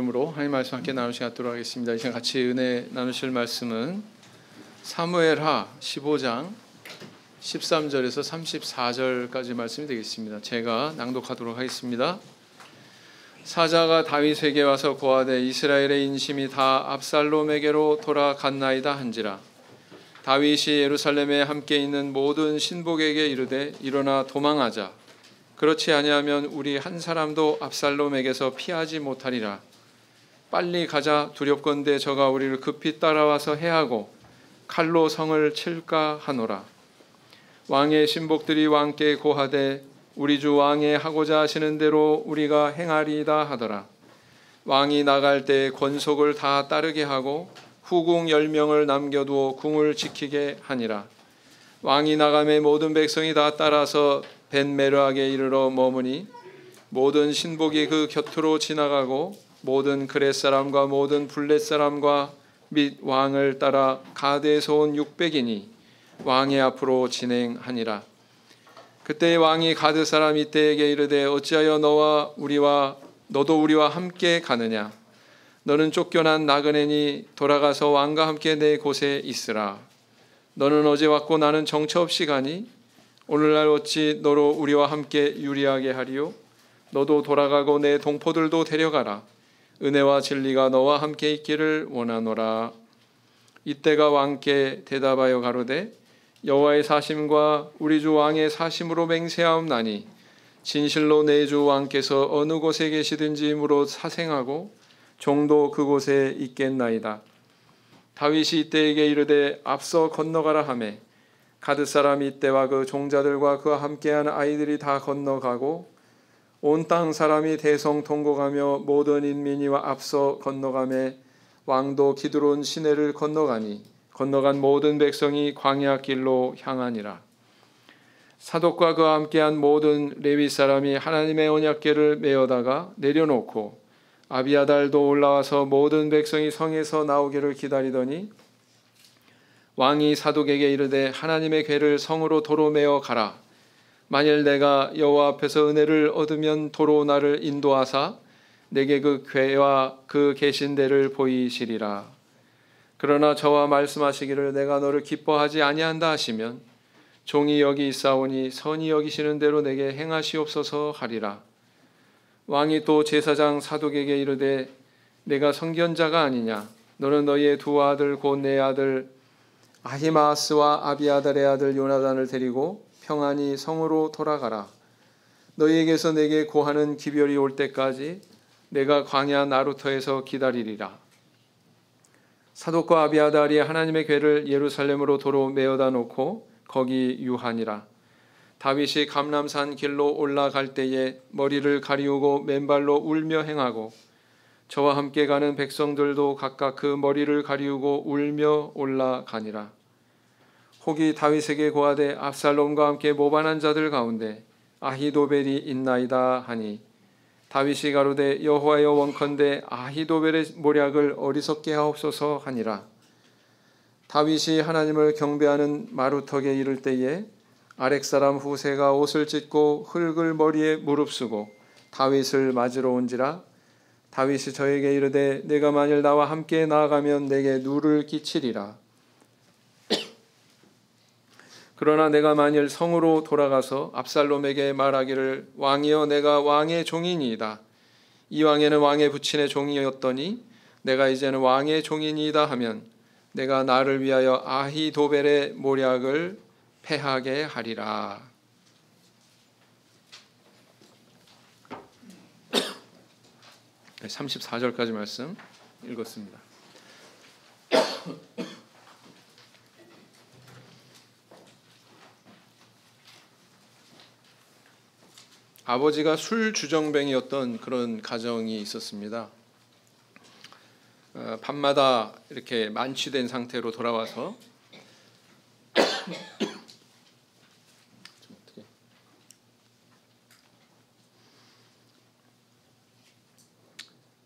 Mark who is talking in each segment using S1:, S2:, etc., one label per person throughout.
S1: 이름으로 하나님 말씀 함께 나누시 갖도록 하겠습니다. 이 시간 같이 은혜 나누실 말씀은 사무엘하 15장 13절에서 34절까지 말씀이 되겠습니다. 제가 낭독하도록 하겠습니다. 사자가 다윗에게 와서 고하되 이스라엘의 인심이 다 압살롬에게로 돌아갔나이다 한지라. 다윗이 예루살렘에 함께 있는 모든 신복에게 이르되 일어나 도망하자. 그렇지 아니하면 우리 한 사람도 압살롬에게서 피하지 못하리라. 빨리 가자. 두렵건대 저가 우리를 급히 따라와서 해하고 칼로 성을 칠까 하노라. 왕의 신복들이 왕께 고하되 우리 주 왕의 하고자 하시는 대로 우리가 행하리이다 하더라. 왕이 나갈 때 권속을 다 따르게 하고 후궁 10명을 남겨두어 궁을 지키게 하니라. 왕이 나가매 모든 백성이 다 따라서 벤메르악에 이르러 머무니 모든 신복이 그 곁으로 지나가고 모든 그렛 사람과 모든 블렛 사람과 및 왕을 따라 가드에서 온 600인이 왕의 앞으로 진행하니라. 그때 왕이 가드 사람 이때에게 이르되 어찌하여 너도 우리와 함께 가느냐. 너는 쫓겨난 나그네니 돌아가서 왕과 함께 내 곳에 있으라. 너는 어제 왔고 나는 정처 없이 가니 오늘날 어찌 너로 우리와 함께 유리하게 하리요. 너도 돌아가고 내 동포들도 데려가라. 은혜와 진리가 너와 함께 있기를 원하노라. 이때가 왕께 대답하여 가로되 여호와의 사심과 우리 주 왕의 사심으로 맹세하옵나니 진실로 내 주 왕께서 어느 곳에 계시든지 무릇 사생하고 종도 그곳에 있겠나이다. 다윗이 이때에게 이르되 앞서 건너가라 하매 가드 사람 이때와 그 종자들과 그와 함께한 아이들이 다 건너가고 온 땅 사람이 대성통곡하며 모든 인민이 앞서 건너가매 왕도 기드론 시내를 건너간 모든 백성이 광야 길로 향하니라. 사독과 그와 함께한 모든 레위 사람이 하나님의 언약궤를 메어다가 내려놓고 아비아달도 올라와서 모든 백성이 성에서 나오기를 기다리더니 왕이 사독에게 이르되 하나님의 궤를 성으로 도로 메어 가라. 만일 내가 여호와 앞에서 은혜를 얻으면 도로 나를 인도하사 내게 그 궤와 그 계신 데를 보이시리라. 그러나 저와 말씀하시기를 내가 너를 기뻐하지 아니한다 하시면 종이 여기 있사오니 선히 여기시는 대로 내게 행하시옵소서 하리라. 왕이 또 제사장 사독에게 이르되 내가 선견자가 아니냐. 너는 너희의 두 아들 곧 내 아들 아히마아스와 아비아달의 아들 요나단을 데리고 평안히 성으로 돌아가라. 너희에게서 내게 고하는 기별이 올 때까지 내가 광야 나루터에서 기다리리라. 사독과 아비아달이 하나님의 궤를 예루살렘으로 도로 메어다 놓고 거기 유하니라. 다윗이 감람산 길로 올라갈 때에 머리를 가리우고 맨발로 울며 행하고 저와 함께 가는 백성들도 각각 그 머리를 가리우고 울며 올라가니라. 혹이 다윗에게 고하되 압살롬과 함께 모반한 자들 가운데 아히도벨이 있나이다 하니 다윗이 가로되 여호와여 원컨대 아히도벨의 모략을 어리석게 하옵소서 하니라. 다윗이 하나님을 경배하는 마루턱에 이를 때에 아렉 사람 후세가 옷을 찢고 흙을 머리에 무릅쓰고 다윗을 맞으러 온지라. 다윗이 저에게 이르되 내가 만일 나와 함께 나아가면 내게 누를 끼치리라. 그러나 내가 만일 성으로 돌아가서 압살롬에게 말하기를 왕이여 내가 왕의 종이니이다. 이왕에는 왕의 부친의 종이었더니 내가 이제는 왕의 종이니이다 하면 내가 나를 위하여 아히도벨의 모략을 패하게 하리라. 네, 34절까지 말씀 읽었습니다. 아버지가 술 주정뱅이였던 그런 가정이 있었습니다. 밤마다 이렇게 만취된 상태로 돌아와서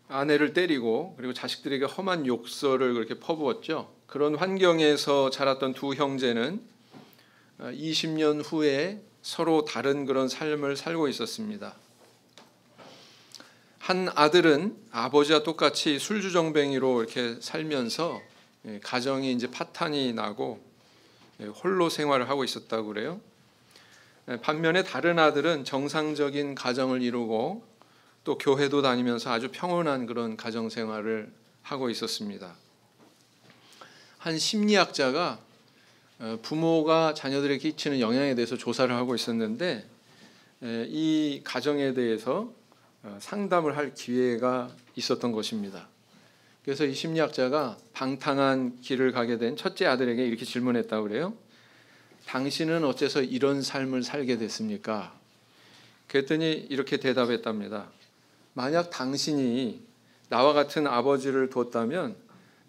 S1: 아내를 때리고 그리고 자식들에게 험한 욕설을 그렇게 퍼부었죠. 그런 환경에서 자랐던 두 형제는 20년 후에 서로 다른 그런 삶을 살고 있었습니다. 한 아들은 아버지와 똑같이 술주정뱅이로 이렇게 살면서 가정이 이제 파탄이 나고 홀로 생활을 하고 있었다고 그래요. 반면에 다른 아들은 정상적인 가정을 이루고 또 교회도 다니면서 아주 평온한 그런 가정 생활을 하고 있었습니다. 한 심리학자가 부모가 자녀들에게 끼치는 영향에 대해서 조사를 하고 있었는데 이 가정에 대해서 상담을 할 기회가 있었던 것입니다. 그래서 이 심리학자가 방탕한 길을 가게 된 첫째 아들에게 이렇게 질문했다고 그래요. 당신은 어째서 이런 삶을 살게 됐습니까? 그랬더니 이렇게 대답했답니다. 만약 당신이 나와 같은 아버지를 뒀다면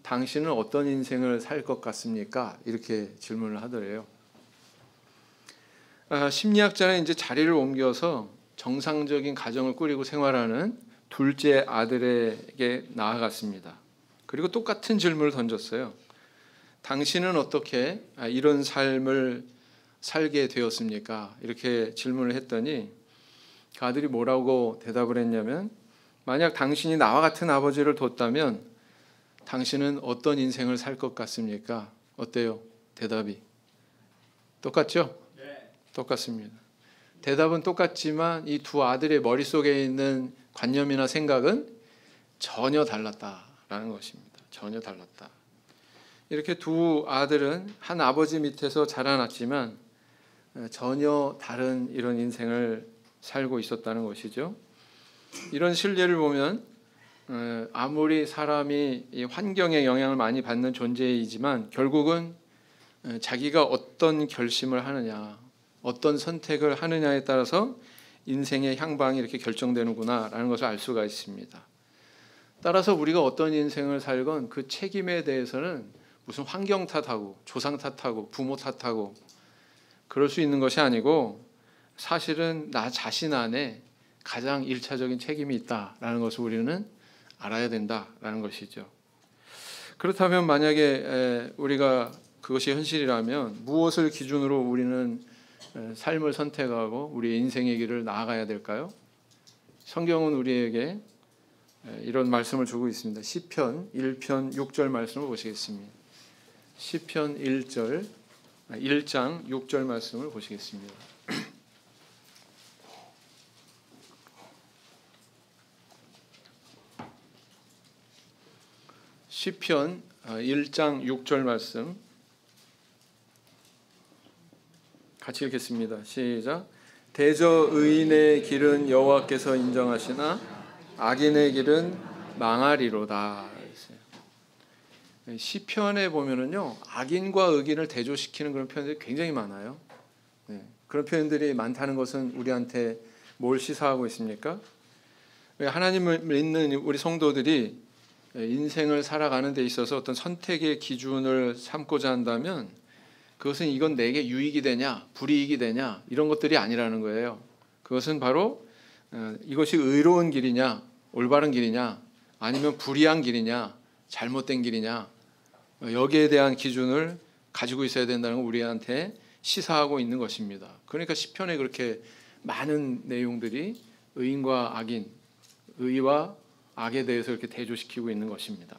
S1: 당신은 어떤 인생을 살 것 같습니까? 이렇게 질문을 하더래요. 심리학자는 이제 자리를 옮겨서 정상적인 가정을 꾸리고 생활하는 둘째 아들에게 나아갔습니다. 그리고 똑같은 질문을 던졌어요. 당신은 어떻게 이런 삶을 살게 되었습니까? 이렇게 질문을 했더니 그 아들이 뭐라고 대답을 했냐면 만약 당신이 나와 같은 아버지를 뒀다면 당신은 어떤 인생을 살 것 같습니까? 어때요? 대답이 똑같죠? 네. 똑같습니다. 대답은 똑같지만 이 두 아들의 머릿속에 있는 관념이나 생각은 전혀 달랐다라는 것입니다. 전혀 달랐다. 이렇게 두 아들은 한 아버지 밑에서 자라났지만 전혀 다른 이런 인생을 살고 있었다는 것이죠. 이런 실례를 보면 아무리 사람이 이 환경의 영향을 많이 받는 존재이지만 결국은 자기가 어떤 결심을 하느냐, 어떤 선택을 하느냐에 따라서 인생의 향방이 이렇게 결정되는구나라는 것을 알 수가 있습니다. 따라서 우리가 어떤 인생을 살건 그 책임에 대해서는 무슨 환경 탓하고 조상 탓하고 부모 탓하고 그럴 수 있는 것이 아니고 사실은 나 자신 안에 가장 일차적인 책임이 있다라는 것을 우리는 알아야 된다라는 것이죠. 그렇다면 만약에 우리가 그것이 현실이라면 무엇을 기준으로 우리는 삶을 선택하고 우리의 인생의 길을 나아가야 될까요? 성경은 우리에게 이런 말씀을 주고 있습니다. 시편 1편 6절 말씀을 보시겠습니다. 시편 1장 6절 말씀을 보시겠습니다. 시편 1장 6절 말씀 같이 읽겠습니다. 시작. 대저 의인의 길은 여호와께서 인정하시나 악인의 길은 망하리로다. 시편에 보면은요 악인과 의인을 대조시키는 그런 표현들이 굉장히 많아요. 그런 표현들이 많다는 것은 우리한테 뭘 시사하고 있습니까? 하나님을 믿는 우리 성도들이 인생을 살아가는 데 있어서 어떤 선택의 기준을 삼고자 한다면 그것은 이건 내게 유익이 되냐 불이익이 되냐 이런 것들이 아니라는 거예요. 그것은 바로 이것이 의로운 길이냐 올바른 길이냐 아니면 불의한 길이냐 잘못된 길이냐 여기에 대한 기준을 가지고 있어야 된다는 걸 우리한테 시사하고 있는 것입니다. 그러니까 시편에 그렇게 많은 내용들이 의인과 악인, 의와 악에 대해서 이렇게 대조시키고 있는 것입니다.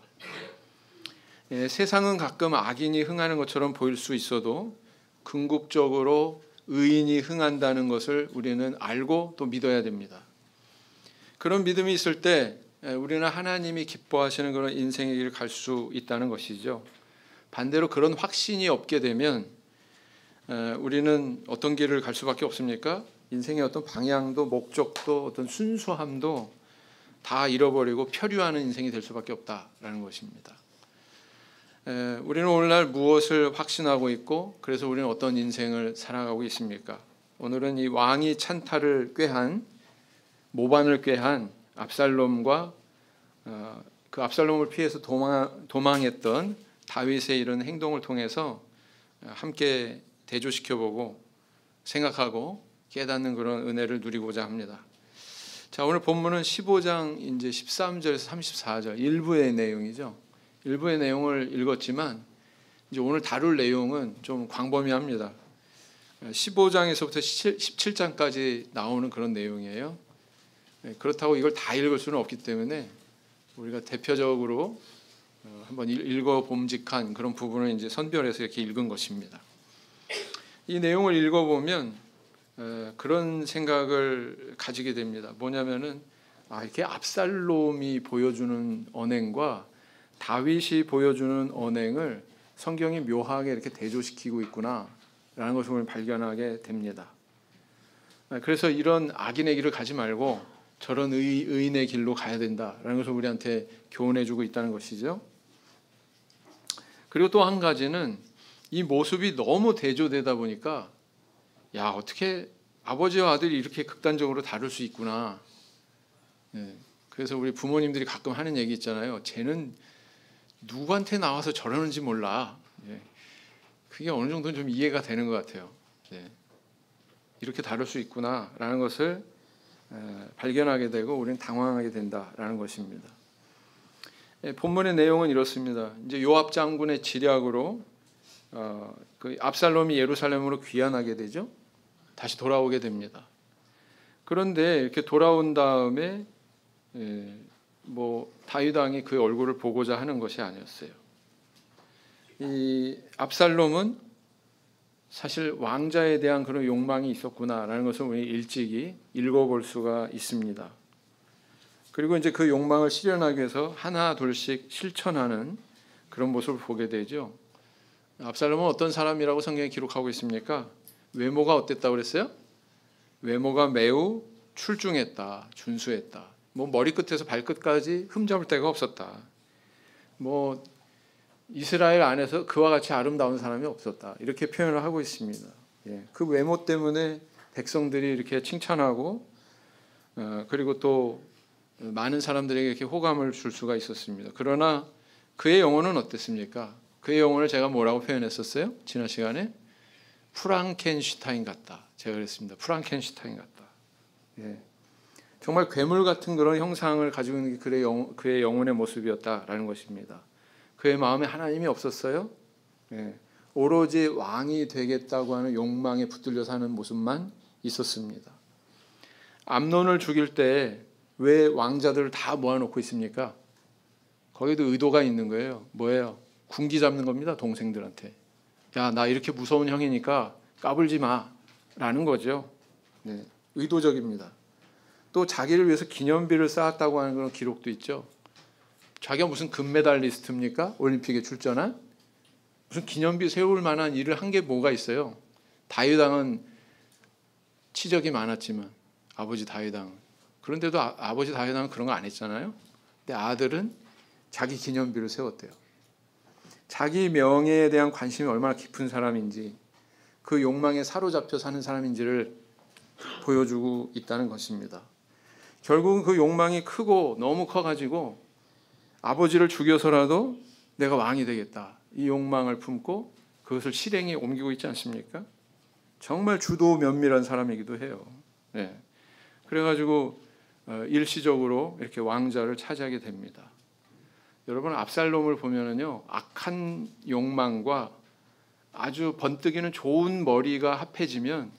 S1: 세상은 가끔 악인이 흥하는 것처럼 보일 수 있어도 궁극적으로 의인이 흥한다는 것을 우리는 알고 또 믿어야 됩니다. 그런 믿음이 있을 때 우리는 하나님이 기뻐하시는 그런 인생의 길을 갈 수 있다는 것이죠. 반대로 그런 확신이 없게 되면 우리는 어떤 길을 갈 수밖에 없습니까? 인생의 어떤 방향도 목적도 어떤 순수함도 다 잃어버리고 표류하는 인생이 될 수밖에 없다라는 것입니다. 우리는 오늘날 무엇을 확신하고 있고 그래서 우리는 어떤 인생을 살아가고 있습니까? 오늘은 이 왕이 찬탈을 꾀한 모반을 꾀한 압살롬과 그 압살롬을 피해서 도망했던 다윗의 이런 행동을 통해서 함께 대조시켜보고 생각하고 깨닫는 그런 은혜를 누리고자 합니다. 자, 오늘 본문은 15장 이제 13절에서 34절 일부의 내용이죠. 일부의 내용을 읽었지만 이제 오늘 다룰 내용은 좀 광범위합니다. 15장에서부터 17장까지 나오는 그런 내용이에요. 그렇다고 이걸 다 읽을 수는 없기 때문에 우리가 대표적으로 한번 읽어봄직한 그런 부분을 이제 선별해서 이렇게 읽은 것입니다. 이 내용을 읽어보면 그런 생각을 가지게 됩니다. 뭐냐면은 이렇게 압살롬이 보여주는 언행과 다윗이 보여주는 언행을 성경이 묘하게 이렇게 대조시키고 있구나라는 것을 발견하게 됩니다. 그래서 이런 악인의 길을 가지 말고 저런 의인의 길로 가야 된다라는 것을 우리한테 교훈해주고 있다는 것이죠. 그리고 또 한 가지는 이 모습이 너무 대조되다 보니까 야, 어떻게 아버지와 아들이 이렇게 극단적으로 다를 수 있구나. 그래서 우리 부모님들이 가끔 하는 얘기 있잖아요. 쟤는 누구한테 나와서 저러는지 몰라. 그게 어느 정도는 좀 이해가 되는 것 같아요. 이렇게 다를 수 있구나라는 것을 발견하게 되고 우리는 당황하게 된다라는 것입니다. 본문의 내용은 이렇습니다. 이제 요압 장군의 지략으로 그 압살롬이 예루살렘으로 귀환하게 되죠. 다시 돌아오게 됩니다. 그런데 이렇게 돌아온 다음에 다윗 왕이 그의 얼굴을 보고자 하는 것이 아니었어요. 이 압살롬은 사실 왕자에 대한 그런 욕망이 있었구나라는 것을 우리 일찍이 읽어볼 수가 있습니다. 그리고 이제 그 욕망을 실현하기 위해서 하나 둘씩 실천하는 그런 모습을 보게 되죠. 압살롬은 어떤 사람이라고 성경에 기록하고 있습니까? 외모가 어땠다고 그랬어요? 외모가 매우 출중했다, 준수했다. 머리끝에서 발끝까지 흠잡을 데가 없었다. 이스라엘 안에서 그와 같이 아름다운 사람이 없었다. 이렇게 표현을 하고 있습니다. 그 외모 때문에 백성들이 이렇게 칭찬하고 그리고 또 많은 사람들에게 이렇게 호감을 줄 수가 있었습니다. 그러나 그의 영혼은 어땠습니까? 그의 영혼을 제가 뭐라고 표현했었어요? 지난 시간에 프랑켄슈타인 같다. 제가 그랬습니다. 프랑켄슈타인 같다. 정말 괴물 같은 그런 형상을 가지고 있는 게 그의 영혼의 모습이었다라는 것입니다. 그의 마음에 하나님이 없었어요. 오로지 왕이 되겠다고 하는 욕망에 붙들려 사는 모습만 있었습니다. 암논을 죽일 때 왜 왕자들을 다 모아놓고 있습니까? 거기도 의도가 있는 거예요. 뭐예요? 군기 잡는 겁니다. 동생들한테. 야, 나 이렇게 무서운 형이니까 까불지 마라는 거죠. 의도적입니다. 또 자기를 위해서 기념비를 쌓았다고 하는 그런 기록도 있죠. 자기가 무슨 금메달리스트입니까? 올림픽에 출전한? 무슨 기념비 세울 만한 일을 한 게 뭐가 있어요? 다윗 왕은 치적이 많았지만 아버지 다윗 왕은 그런데도 아버지 다윗 왕은 그런 거 안 했잖아요. 근데 아들은 자기 기념비를 세웠대요. 자기 명예에 대한 관심이 얼마나 깊은 사람인지 그 욕망에 사로잡혀 사는 사람인지를 보여주고 있다는 것입니다. 결국은 그 욕망이 크고 너무 커가지고 아버지를 죽여서라도 내가 왕이 되겠다. 이 욕망을 품고 그것을 실행에 옮기고 있지 않습니까? 정말 주도 면밀한 사람이기도 해요. 그래가지고 일시적으로 이렇게 왕자를 차지하게 됩니다. 여러분 압살롬을 보면은요 악한 욕망과 아주 번뜩이는 좋은 머리가 합해지면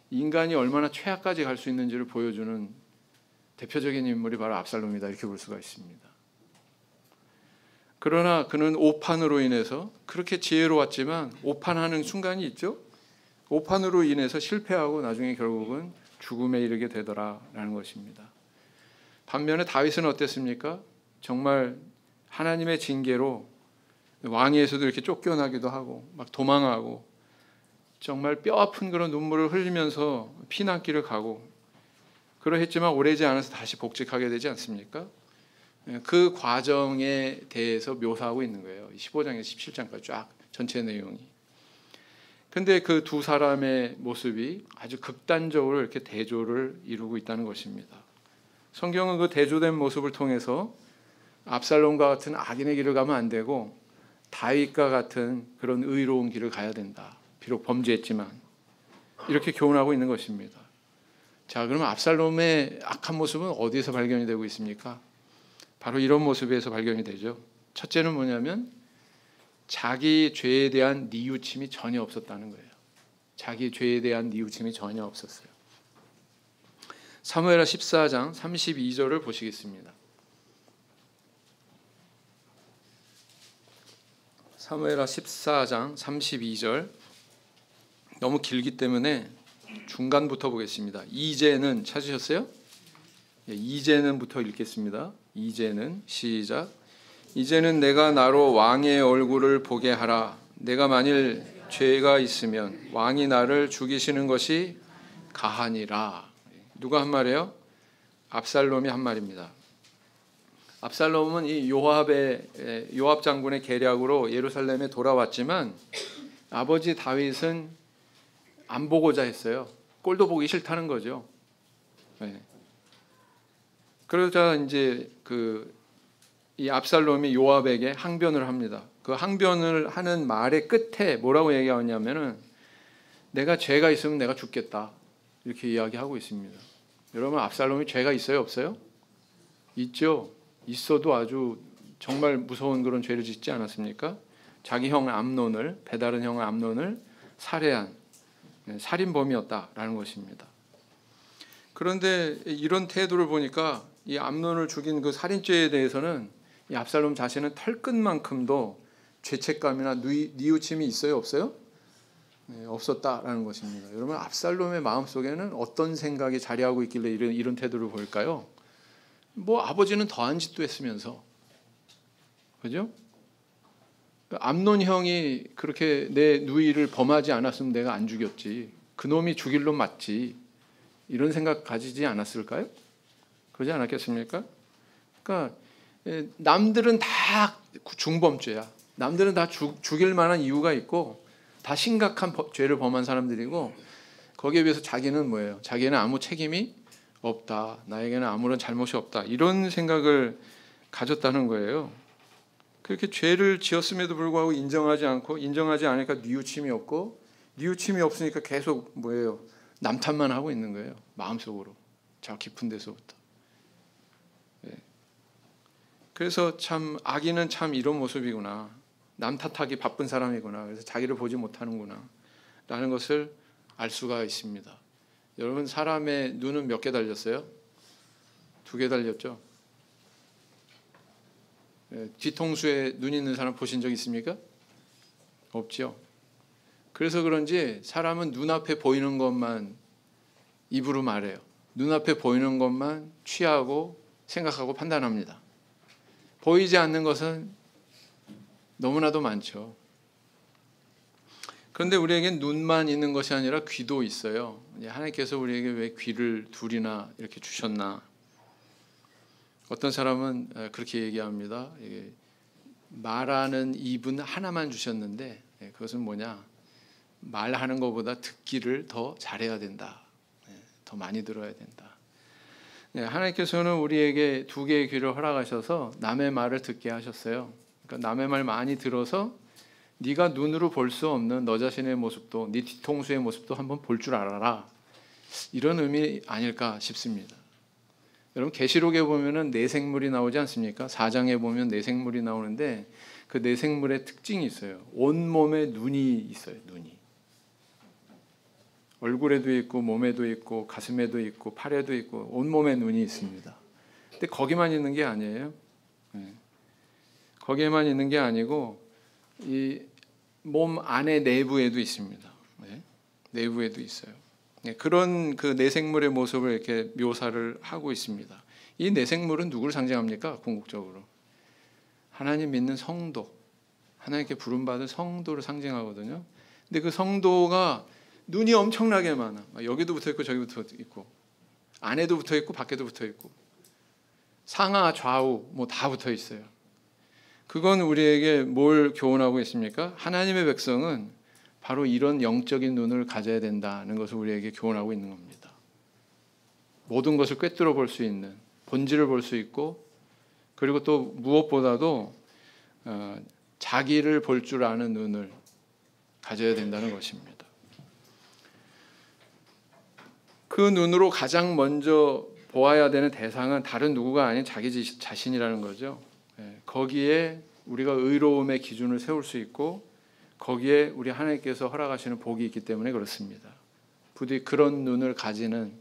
S1: 인간이 얼마나 최악까지 갈 수 있는지를 보여주는 대표적인 인물이 바로 압살롬이다 이렇게 볼 수가 있습니다. 그러나 그는 오판으로 인해서 그렇게 지혜로웠지만 오판하는 순간이 있죠. 오판으로 인해서 실패하고 나중에 결국은 죽음에 이르게 되더라라는 것입니다. 반면에 다윗은 어땠습니까? 정말 하나님의 징계로 왕위에서도 이렇게 쫓겨나기도 하고 막 도망하고 정말 뼈아픈 그런 눈물을 흘리면서 피난길을 가고 그러했지만 오래지 않아서 다시 복직하게 되지 않습니까? 그 과정에 대해서 묘사하고 있는 거예요. 15장에서 17장까지 쫙 전체 내용이. 근데 그 두 사람의 모습이 아주 극단적으로 이렇게 대조를 이루고 있다는 것입니다. 성경은 그 대조된 모습을 통해서 압살롬과 같은 악인의 길을 가면 안 되고 다윗과 같은 그런 의로운 길을 가야 된다. 비록 범죄했지만 이렇게 교훈하고 있는 것입니다. 자, 그러면 압살롬의 악한 모습은 어디에서 발견이 되고 있습니까? 바로 이런 모습에서 발견이 되죠. 첫째는 뭐냐면 자기 죄에 대한 뉘우침이 전혀 없었다는 거예요. 자기 죄에 대한 뉘우침이 전혀 없었어요. 사무엘하 14장 32절을 보시겠습니다. 사무엘하 14장 32절, 너무 길기 때문에 중간부터 보겠습니다. 이제는 찾으셨어요? 이제는부터 읽겠습니다. 이제는, 시작. 이제는 내가 나로 왕의 얼굴을 보게 하라. 내가 만일 죄가 있으면 왕이 나를 죽이시는 것이 가하니라. 누가 한 말이에요? 압살롬이 한 말입니다. 압살롬은 이 요압 장군의 계략으로 예루살렘에 돌아왔지만 아버지 다윗은 안 보고자 했어요. 꼴도 보기 싫다는 거죠. 네. 그러자 이제 이 압살롬이 요압에게 항변을 합니다. 그 항변을 하는 말의 끝에 뭐라고 얘기하냐면은 내가 죄가 있으면 내가 죽겠다, 이렇게 이야기하고 있습니다. 여러분, 압살롬이 죄가 있어요, 없어요? 있죠. 있어도 아주 정말 무서운 그런 죄를 짓지 않았습니까? 자기 형 암논을, 배다른 형 암논을 살해한 살인범이었다라는 것입니다. 그런데 이런 태도를 보니까 이 암논을 죽인 그 살인죄에 대해서는 이 압살롬 자신은 털끝만큼도 죄책감이나 뉘우침이 있어요, 없어요? 네, 없었다라는 것입니다. 여러분, 압살롬의 마음속에는 어떤 생각이 자리하고 있길래 이런 태도를 보일까요? 뭐 아버지는 더한 짓도 했으면서, 그죠? 암논 형이 그렇게 내 누이를 범하지 않았으면 내가 안 죽였지, 그놈이 죽일 놈 맞지, 이런 생각 가지지 않았을까요? 그러지 않았겠습니까? 그러니까 남들은 다 중범죄야. 남들은 다 죽일 만한 이유가 있고 다 심각한 죄를 범한 사람들이고, 거기에 비해서 자기는 뭐예요? 자기는 아무 책임이 없다, 나에게는 아무런 잘못이 없다, 이런 생각을 가졌다는 거예요. 그렇게 죄를 지었음에도 불구하고 인정하지 않으니까 뉘우침이 없고, 뉘우침이 없으니까 계속 뭐예요? 남 탓만 하고 있는 거예요. 마음속으로, 저 깊은 데서부터. 네. 그래서 참 악인은 참 이런 모습이구나, 남 탓하기 바쁜 사람이구나, 그래서 자기를 보지 못하는구나 라는 것을 알 수가 있습니다. 여러분, 사람의 눈은 몇 개 달렸어요? 2개 달렸죠. 뒤통수에 눈 있는 사람 보신 적 있습니까? 없죠. 그래서 그런지 사람은 눈앞에 보이는 것만 입으로 말해요. 눈앞에 보이는 것만 취하고 생각하고 판단합니다. 보이지 않는 것은 너무나도 많죠. 그런데 우리에겐 눈만 있는 것이 아니라 귀도 있어요. 하나님께서 우리에게 왜 귀를 둘이나 이렇게 주셨나? 어떤 사람은 그렇게 얘기합니다. 말하는 입은 하나만 주셨는데 그것은 뭐냐? 말하는 것보다 듣기를 더 잘해야 된다. 더 많이 들어야 된다. 하나님께서는 우리에게 2개의 귀를 허락하셔서 남의 말을 듣게 하셨어요. 그러니까 남의 말 많이 들어서 네가 눈으로 볼 수 없는 너 자신의 모습도, 네 뒤통수의 모습도 한번 볼 줄 알아라, 이런 의미 아닐까 싶습니다. 여러분, 계시록에 보면은 내생물이 나오지 않습니까? 4장에 보면 내생물이 나오는데 그 내생물의 특징이 있어요. 온몸에 눈이 있어요. 눈이 얼굴에도 있고 몸에도 있고 가슴에도 있고 팔에도 있고 온몸에 눈이 있습니다. 근데 거기만 있는 게 아니에요. 거기에만 있는 게 아니고 이 몸 안에 내부에도 있습니다. 내부에도 있어요. 그런 그 내생물의 모습을 이렇게 묘사를 하고 있습니다. 이 내생물은 누구를 상징합니까? 궁극적으로 하나님 믿는 성도, 하나님께 부름받은 성도를 상징하거든요. 근데 그 성도가 눈이 엄청나게 많아. 여기도 붙어 있고 저기 붙어 있고, 안에도 붙어 있고 밖에도 붙어 있고, 상하 좌우 뭐 다 붙어 있어요. 그건 우리에게 뭘 교훈하고 있습니까? 하나님의 백성은 바로 이런 영적인 눈을 가져야 된다는 것을 우리에게 교훈하고 있는 겁니다. 모든 것을 꿰뚫어 볼 수 있는, 본질을 볼 수 있고, 그리고 또 무엇보다도 자기를 볼 줄 아는 눈을 가져야 된다는 것입니다. 그 눈으로 가장 먼저 보아야 되는 대상은 다른 누구가 아닌 자기 자신이라는 거죠. 거기에 우리가 의로움의 기준을 세울 수 있고, 거기에 우리 하나님께서 허락하시는 복이 있기 때문에 그렇습니다. 부디 그런 눈을 가지는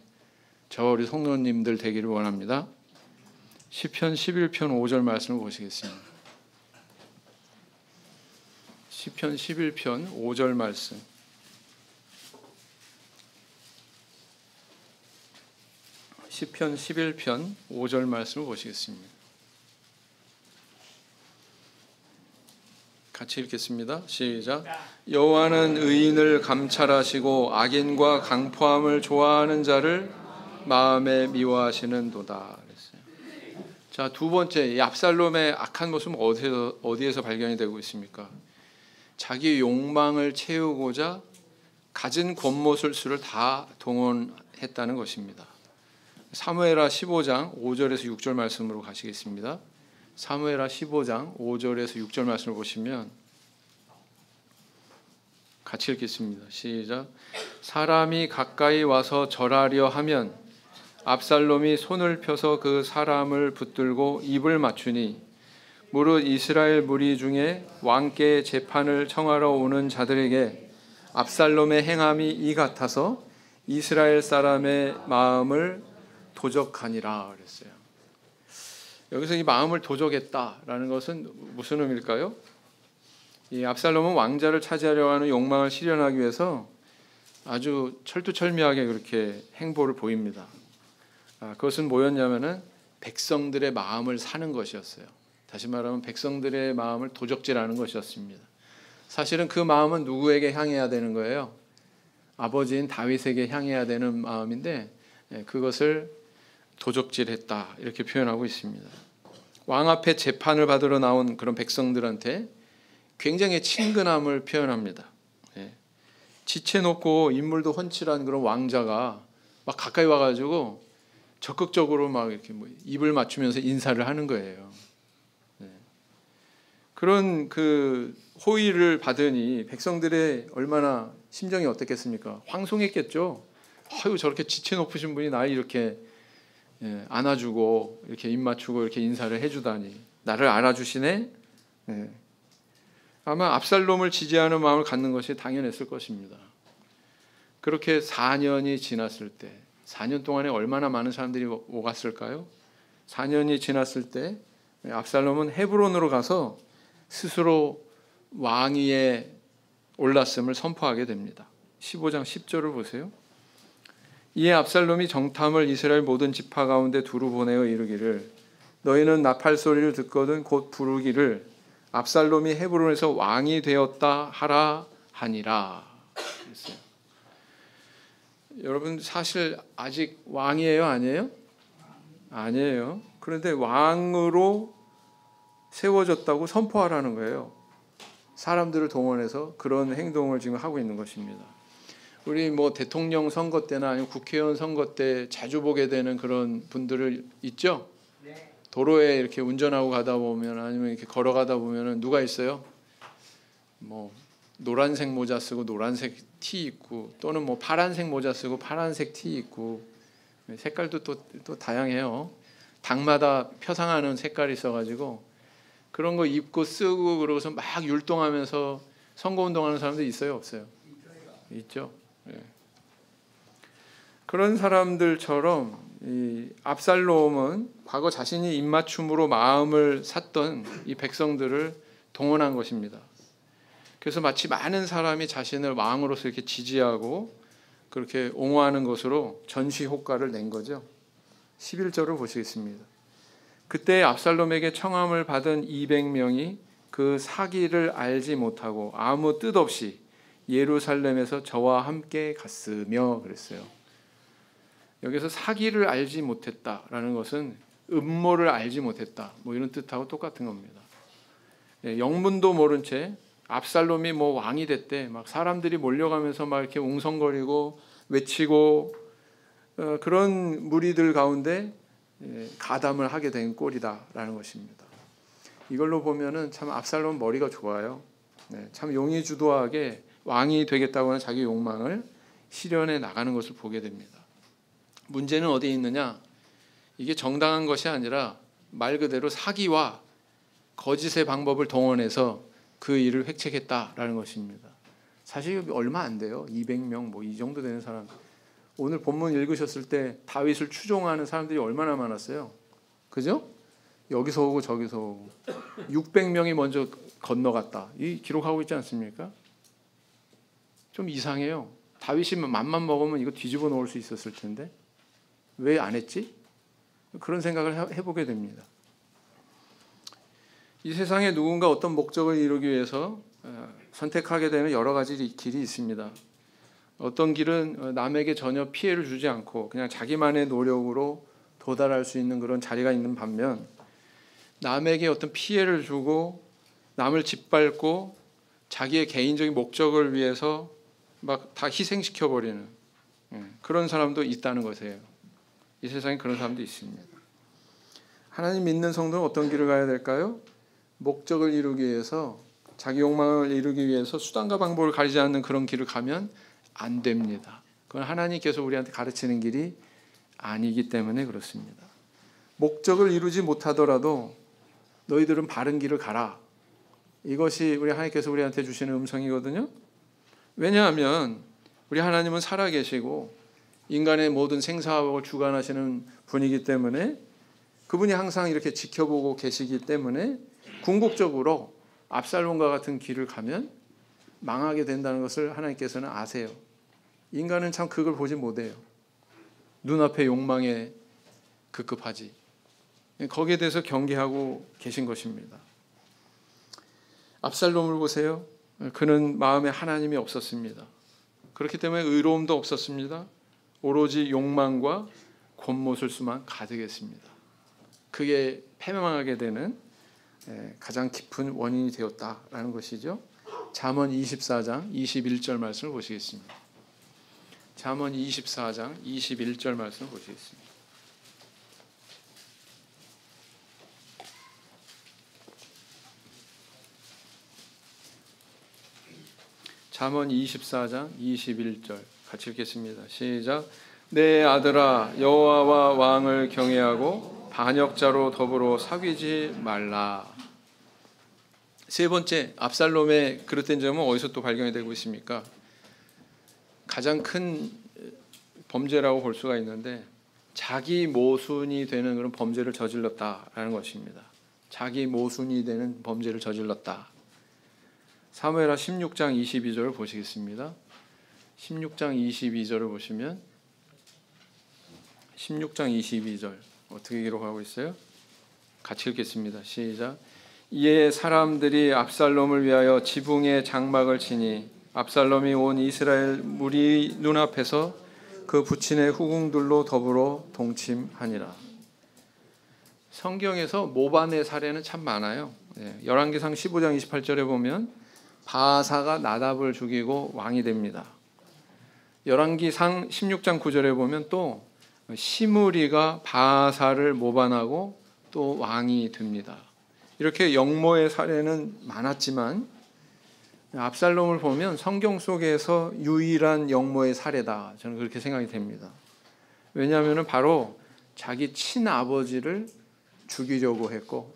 S1: 저와 우리 성도님들 되기를 원합니다. 시편 11편 5절 말씀을 보시겠습니다. 시편 11편 5절 말씀. 시편 11편 5절 말씀을 보시겠습니다. 같이 읽겠습니다. 시작. 여호와는 의인을 감찰하시고 악인과 강포함을 좋아하는 자를 마음에 미워하시는도다. 그랬어요. 자, 두 번째, 이 압살롬의 악한 모습은 어디에서 발견이 되고 있습니까? 자기 욕망을 채우고자 갖은 권모술수를 다 동원했다는 것입니다. 사무엘하 15장 5절에서 6절 말씀으로 가시겠습니다. 사무엘하 15장 5절에서 6절 말씀을 보시면 같이 읽겠습니다. 시작. 사람이 가까이 와서 절하려 하면 압살롬이 손을 펴서 그 사람을 붙들고 입을 맞추니 무릇 이스라엘 무리 중에 왕께 재판을 청하러 오는 자들에게 압살롬의 행함이 이 같아서 이스라엘 사람의 마음을 도적하니라 그랬어요. 여기서 이 마음을 도적했다라는 것은 무슨 의미일까요? 이 압살롬은 왕자를 차지하려고 하는 욕망을 실현하기 위해서 아주 철두철미하게 그렇게 행보를 보입니다. 그것은 뭐였냐면은 백성들의 마음을 사는 것이었어요. 다시 말하면 백성들의 마음을 도적질하는 것이었습니다. 사실은 그 마음은 누구에게 향해야 되는 거예요? 아버지인 다윗에게 향해야 되는 마음인데 그것을 도적질했다 이렇게 표현하고 있습니다. 왕 앞에 재판을 받으러 나온 그런 백성들한테 굉장히 친근함을 표현합니다. 지체놓고 인물도 훤칠한 그런 왕자가 막 가까이 와가지고 적극적으로 막 이렇게 입을 맞추면서 인사를 하는 거예요. 그런 그 호의를 받으니 백성들의 얼마나 심정이 어떻겠습니까? 황송했겠죠. 아유, 저렇게 지체 높으신 분이 나를 이렇게 안아주고 이렇게 입 맞추고 이렇게 인사를 해주다니 나를 알아주시네. 아마 압살롬을 지지하는 마음을 갖는 것이 당연했을 것입니다. 그렇게 4년이 지났을 때 4년 동안에 얼마나 많은 사람들이 오갔을까요? 4년이 지났을 때 압살롬은 헤브론으로 가서 스스로 왕위에 올랐음을 선포하게 됩니다. 15장 10절을 보세요. 이에 압살롬이 정탐을 이스라엘 모든 지파 가운데 두루 보내어 이르기를 너희는 나팔 소리를 듣거든 곧 부르기를 압살롬이 헤브론에서 왕이 되었다 하라 하니라. 그랬어요. 여러분 사실 아직 왕이에요, 아니에요? 아니에요. 그런데 왕으로 세워졌다고 선포하라는 거예요. 사람들을 동원해서 그런 행동을 지금 하고 있는 것입니다. 우리 뭐 대통령 선거 때나 아니면 국회의원 선거 때 자주 보게 되는 그런 분들을 있죠? 네. 도로에 이렇게 운전하고 가다 보면 아니면 이렇게 걸어가다 보면은 누가 있어요? 뭐 노란색 모자 쓰고 노란색 티 입고 또는 뭐 파란색 모자 쓰고 파란색 티 입고 색깔도 또 다양해요. 당마다 표상하는 색깔이 있어가지고 그런 거 입고 쓰고 그러고서 막 율동하면서 선거운동하는 사람들 있어요, 없어요? 있죠. 예. 그런 사람들처럼 이 압살롬은 과거 자신이 입맞춤으로 마음을 샀던 이 백성들을 동원한 것입니다. 그래서 마치 많은 사람이 자신을 왕으로서 이렇게 지지하고 그렇게 옹호하는 것으로 전시 효과를 낸 거죠. 11절을 보시겠습니다. 그때 압살롬에게 청함을 받은 200명이 그 사기를 알지 못하고 아무 뜻 없이 예루살렘에서 저와 함께 갔으며 그랬어요. 여기서 사기를 알지 못했다라는 것은 음모를 알지 못했다 뭐 이런 뜻하고 똑같은 겁니다. 영문도 모른 채 압살롬이 뭐 왕이 됐대 막 사람들이 몰려가면서 막 이렇게 웅성거리고 외치고 그런 무리들 가운데 가담을 하게 된 꼴이다라는 것입니다. 이걸로 보면은 참 압살롬 머리가 좋아요. 참 용의주도하게 왕이 되겠다고 하는 자기 욕망을 실현해 나가는 것을 보게 됩니다. 문제는 어디에 있느냐? 이게 정당한 것이 아니라 말 그대로 사기와 거짓의 방법을 동원해서 그 일을 획책했다라는 것입니다. 사실 얼마 안 돼요. 200명 뭐 이 정도 되는 사람 오늘 본문 읽으셨을 때 다윗을 추종하는 사람들이 얼마나 많았어요. 그죠? 여기서 오고 저기서 오고 600명이 먼저 건너갔다. 이 기록하고 있지 않습니까? 좀 이상해요. 다윗이 맘만 먹으면 이거 뒤집어 놓을 수 있었을 텐데 왜 안 했지? 그런 생각을 해보게 됩니다. 이 세상에 누군가 어떤 목적을 이루기 위해서 선택하게 되는 여러 가지 길이 있습니다. 어떤 길은 남에게 전혀 피해를 주지 않고 그냥 자기만의 노력으로 도달할 수 있는 그런 자리가 있는 반면, 남에게 어떤 피해를 주고 남을 짓밟고 자기의 개인적인 목적을 위해서 막 다 희생시켜 버리는 그런 사람도 있다는 것이에요. 이 세상에 그런 사람도 있습니다. 하나님 믿는 성도는 어떤 길을 가야 될까요? 목적을 이루기 위해서, 자기 욕망을 이루기 위해서 수단과 방법을 가리지 않는 그런 길을 가면 안 됩니다. 그건 하나님께서 우리한테 가르치는 길이 아니기 때문에 그렇습니다. 목적을 이루지 못하더라도 너희들은 바른 길을 가라. 이것이 우리 하나님께서 우리한테 주시는 음성이거든요. 왜냐하면 우리 하나님은 살아계시고 인간의 모든 생사학을 주관하시는 분이기 때문에, 그분이 항상 이렇게 지켜보고 계시기 때문에 궁극적으로 압살롬과 같은 길을 가면 망하게 된다는 것을 하나님께서는 아세요. 인간은 참 그걸 보지 못해요. 눈앞의 욕망에 급급하지. 거기에 대해서 경계하고 계신 것입니다. 압살롬을 보세요. 그는 마음에 하나님이 없었습니다. 그렇기 때문에 의로움도 없었습니다. 오로지 욕망과 곤모술수만 가득했습니다. 그게 패망하게 되는 가장 깊은 원인이 되었다라는 것이죠. 잠언 24장 21절 말씀을 보시겠습니다. 잠언 24장 21절 말씀을 보시겠습니다. 잠언 24장 21절 같이 읽겠습니다. 시작. 내 아들아, 여호와와 왕을 경외하고 반역자로 더불어 사귀지 말라. 세 번째, 압살롬의 그릇된 점은 어디서 또 발견이 되고 있습니까? 가장 큰 범죄라고 볼 수가 있는데, 자기 모순이 되는 그런 범죄를 저질렀다라는 것입니다. 자기 모순이 되는 범죄를 저질렀다. 사무엘하 16장 22절을 보시겠습니다. 16장 22절을 보시면 16장 22절 어떻게 기록하고 있어요? 같이 읽겠습니다. 시작. 이에 사람들이 압살롬을 위하여 지붕에 장막을 치니 압살롬이 온 이스라엘 무리 눈앞에서 그 부친의 후궁들로 더불어 동침하니라. 성경에서 모반의 사례는 참 많아요. 열왕기상 15장 28절에 보면 바아사가 나답을 죽이고 왕이 됩니다. 열왕기상 16장 9절에 보면 또 시므리가 바아사를 모반하고 또 왕이 됩니다. 이렇게 역모의 사례는 많았지만 압살롬을 보면 성경 속에서 유일한 역모의 사례다, 저는 그렇게 생각이 됩니다. 왜냐하면 바로 자기 친아버지를 죽이려고 했고,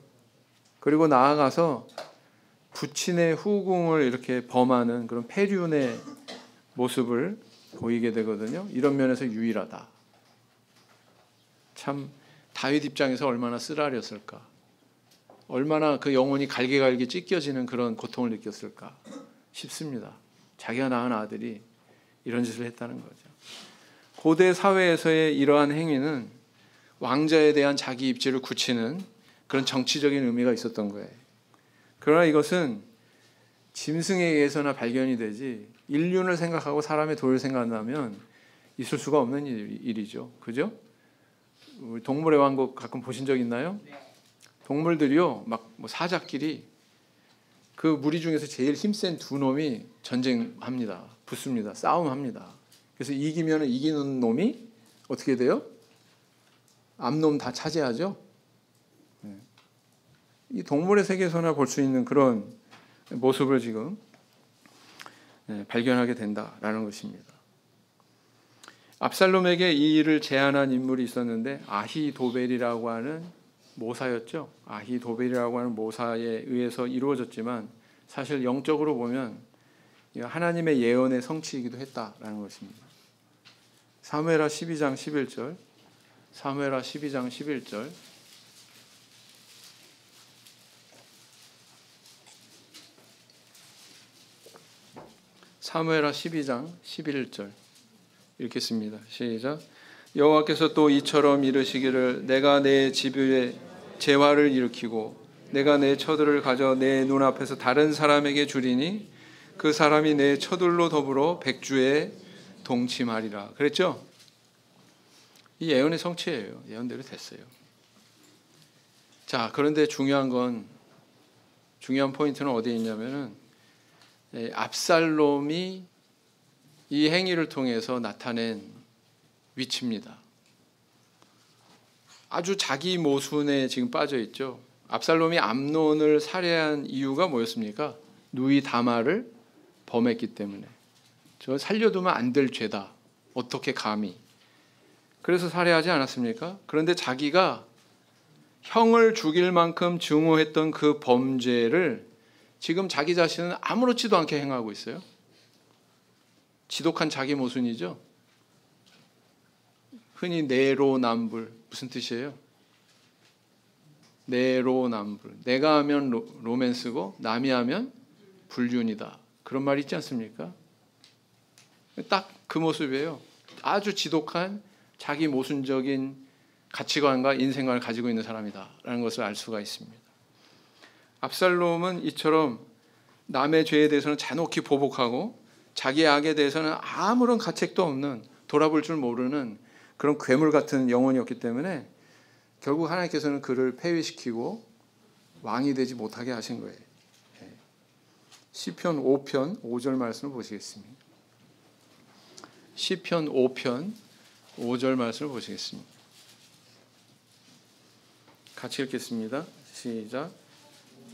S1: 그리고 나아가서 부친의 후궁을 이렇게 범하는 그런 패륜의 모습을 보이게 되거든요. 이런 면에서 유일하다. 참 다윗 입장에서 얼마나 쓰라렸을까, 얼마나 그 영혼이 갈기갈기 찢겨지는 그런 고통을 느꼈을까 싶습니다. 자기가 낳은 아들이 이런 짓을 했다는 거죠. 고대 사회에서의 이러한 행위는 왕자에 대한 자기 입지를 굳히는 그런 정치적인 의미가 있었던 거예요. 그러나 이것은 짐승에 의해서나 발견이 되지 인륜을 생각하고 사람의 도를 생각한다면 있을 수가 없는 일이죠. 그죠? 우리 동물의 왕국 가끔 보신 적 있나요? 동물들이요, 막 뭐 사자끼리 그 무리 중에서 제일 힘센 두 놈이 전쟁합니다. 붙습니다. 싸움합니다. 그래서 이기면 이기는 놈이 어떻게 돼요? 앞놈 다 차지하죠. 이 동물의 세계에서나 볼 수 있는 그런 모습을 지금 발견하게 된다라는 것입니다. 압살롬에게 이 일을 제안한 인물이 있었는데 아히도벨이라고 하는 모사였죠. 아히도벨이라고 하는 모사에 의해서 이루어졌지만 사실 영적으로 보면 하나님의 예언의 성취이기도 했다라는 것입니다. 사무엘하 12장 11절. 사무엘하 12장 11절. 사무엘하 12장 11절 읽겠습니다. 시작. 여호와께서 또 이처럼 이르시기를 내가 내 집에 재화를 일으키고 내가 내 처들을 가져 내 눈앞에서 다른 사람에게 주리니 그 사람이 내 처들로 더불어 백주에 동침하리라. 그랬죠? 이 예언의 성취예요. 예언대로 됐어요. 자, 그런데 중요한 포인트는 어디에 있냐면은 압살롬이 이 행위를 통해서 나타낸 위치입니다. 아주 자기 모순에 지금 빠져 있죠. 압살롬이 암논을 살해한 이유가 뭐였습니까? 누이 다말을 범했기 때문에. 저 살려두면 안 될 죄다. 어떻게 감히. 그래서 살해하지 않았습니까? 그런데 자기가 형을 죽일 만큼 증오했던 그 범죄를 지금 자기 자신은 아무렇지도 않게 행하고 있어요. 지독한 자기 모순이죠. 흔히 내로남불 무슨 뜻이에요? 내로남불. 내가 하면 로맨스고 남이 하면 불륜이다. 그런 말이 있지 않습니까? 딱 그 모습이에요. 아주 지독한 자기 모순적인 가치관과 인생관을 가지고 있는 사람이다라는 것을 알 수가 있습니다. 압살롬은 이처럼 남의 죄에 대해서는 잔혹히 보복하고 자기의 악에 대해서는 아무런 가책도 없는 돌아볼 줄 모르는 그런 괴물 같은 영혼이었기 때문에 결국 하나님께서는 그를 폐위시키고 왕이 되지 못하게 하신 거예요. 시편 5편 5절 말씀을 보시겠습니다. 시편 5편 5절 말씀을 보시겠습니다. 같이 읽겠습니다. 시작.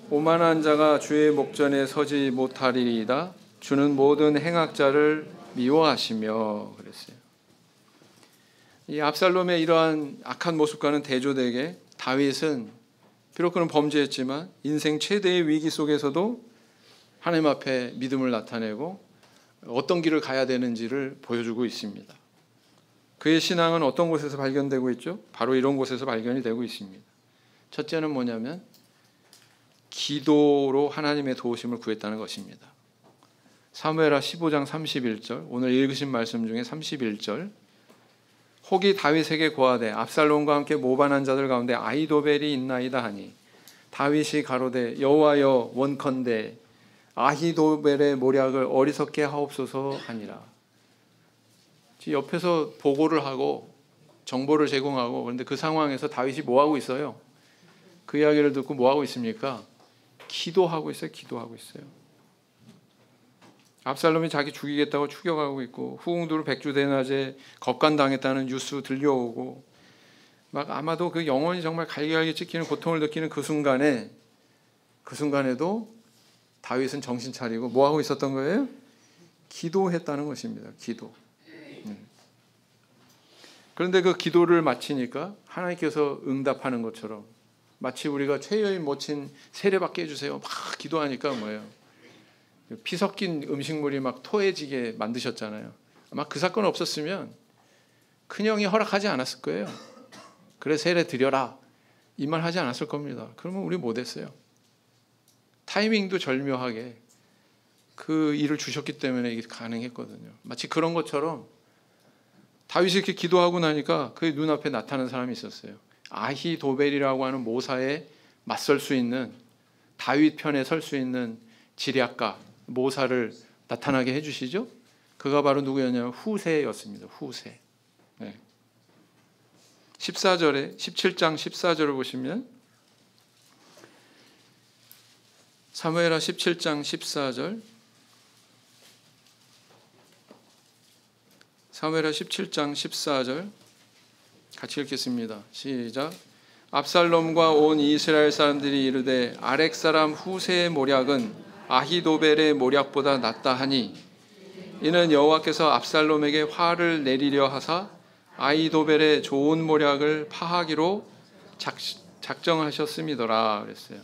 S1: 오만한 자가 주의 목전에 서지 못하리이다. 주는 모든 행악자를 미워하시며 그랬어요. 이 압살롬의 이러한 악한 모습과는 대조되게 다윗은 비록 그는 범죄했지만 인생 최대의 위기 속에서도 하나님 앞에 믿음을 나타내고 어떤 길을 가야 되는지를 보여주고 있습니다. 그의 신앙은 어떤 곳에서 발견되고 있죠? 바로 이런 곳에서 발견이 되고 있습니다. 첫째는 뭐냐면 기도로 하나님의 도우심을 구했다는 것입니다. 사무엘하 15장 31절, 오늘 읽으신 말씀 중에 31절. 혹이 다윗에게 고하되 압살롬과 함께 모반한 자들 가운데 아히도벨이 있나이다 하니 다윗이 가로되 여호와여 원컨대 아히도벨의 모략을 어리석게 하옵소서 하니라. 옆에서 보고를 하고 정보를 제공하고, 그런데 그 상황에서 다윗이 뭐하고 있어요? 그 이야기를 듣고 뭐하고 있습니까? 기도하고 있어요. 기도하고 있어요. 압살롬이 자기 죽이겠다고 추격하고 있고 후궁들을 백주대낮에 겁간당했다는 뉴스 들려오고 막 아마도 그 영혼이 정말 갈기갈기 찢기는 고통을 느끼는 그 순간에도 다윗은 정신 차리고 뭐하고 있었던 거예요? 기도했다는 것입니다. 기도. 그런데 그 기도를 마치니까 하나님께서 응답하는 것처럼 마치 우리가 최여의 모친 세례받게 해주세요 막 기도하니까 뭐예요? 피 섞인 음식물이 막 토해지게 만드셨잖아요. 아마 그 사건 없었으면 큰형이 허락하지 않았을 거예요. 그래 세례 드려라 이 말 하지 않았을 겁니다. 그러면 우리 못했어요. 타이밍도 절묘하게 그 일을 주셨기 때문에 이게 가능했거든요. 마치 그런 것처럼 다윗이 이렇게 기도하고 나니까 그의 눈앞에 나타난 사람이 있었어요. 아히도벨이라고 하는 모사에 맞설 수 있는, 다윗 편에 설 수 있는 지략가 모사를 나타나게 해주시죠. 그가 바로 누구였냐면 후세였습니다. 후세. 네. 17장 14절을 보시면 사무엘하 17장 14절, 사무엘하 17장 14절 같이 읽겠습니다. 시작. 압살롬과 온 이스라엘 사람들이 이르되 아렉 사람 후세의 모략은 아히도벨의 모략보다 낫다 하니 이는 여호와께서 압살롬에게 화를 내리려 하사 아히도벨의 좋은 모략을 파하기로 작정하셨음이더라 그랬어요.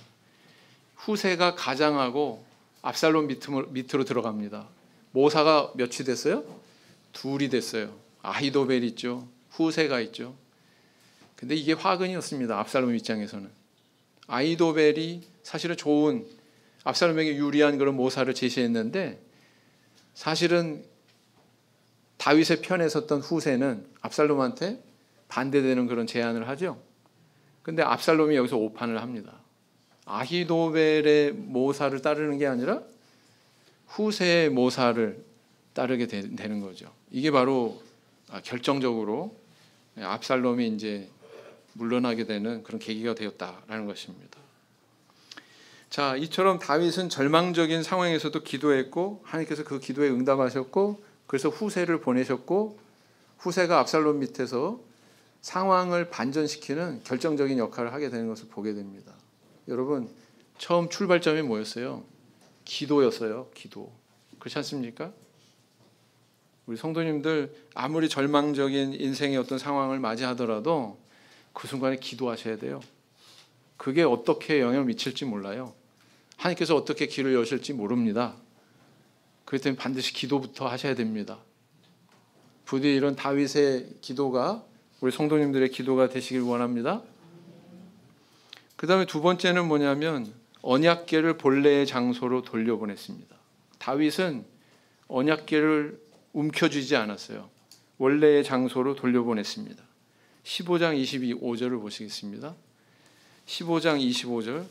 S1: 후세가 가장하고 압살롬 밑으로 들어갑니다. 모사가 몇이 됐어요? 둘이 됐어요. 아히도벨 있죠. 후세가 있죠. 근데 이게 화근이었습니다. 압살롬 입장에서는. 아히도벨이 사실은 좋은, 압살롬에게 유리한 그런 모사를 제시했는데, 사실은 다윗의 편에 섰던 후세는 압살롬한테 반대되는 그런 제안을 하죠. 근데 압살롬이 여기서 오판을 합니다. 아히도벨의 모사를 따르는 게 아니라 후세의 모사를 따르게 되는 거죠. 이게 바로 결정적으로 압살롬이 이제 물러나게 되는 그런 계기가 되었다라는 것입니다. 자, 이처럼 다윗은 절망적인 상황에서도 기도했고 하나님께서 그 기도에 응답하셨고, 그래서 후세를 보내셨고, 후세가 압살롬 밑에서 상황을 반전시키는 결정적인 역할을 하게 되는 것을 보게 됩니다. 여러분, 처음 출발점이 뭐였어요? 기도였어요. 기도. 그렇지 않습니까? 우리 성도님들 아무리 절망적인 인생의 어떤 상황을 맞이하더라도 그 순간에 기도하셔야 돼요. 그게 어떻게 영향을 미칠지 몰라요. 하나님께서 어떻게 길을 여실지 모릅니다. 그렇기 때문에 반드시 기도부터 하셔야 됩니다. 부디 이런 다윗의 기도가 우리 성도님들의 기도가 되시길 원합니다. 그 다음에 두 번째는 뭐냐면 언약궤를 본래의 장소로 돌려보냈습니다. 다윗은 언약궤를 움켜쥐지 않았어요. 원래의 장소로 돌려보냈습니다. 15장 25절을 보시겠습니다. 15장 25절.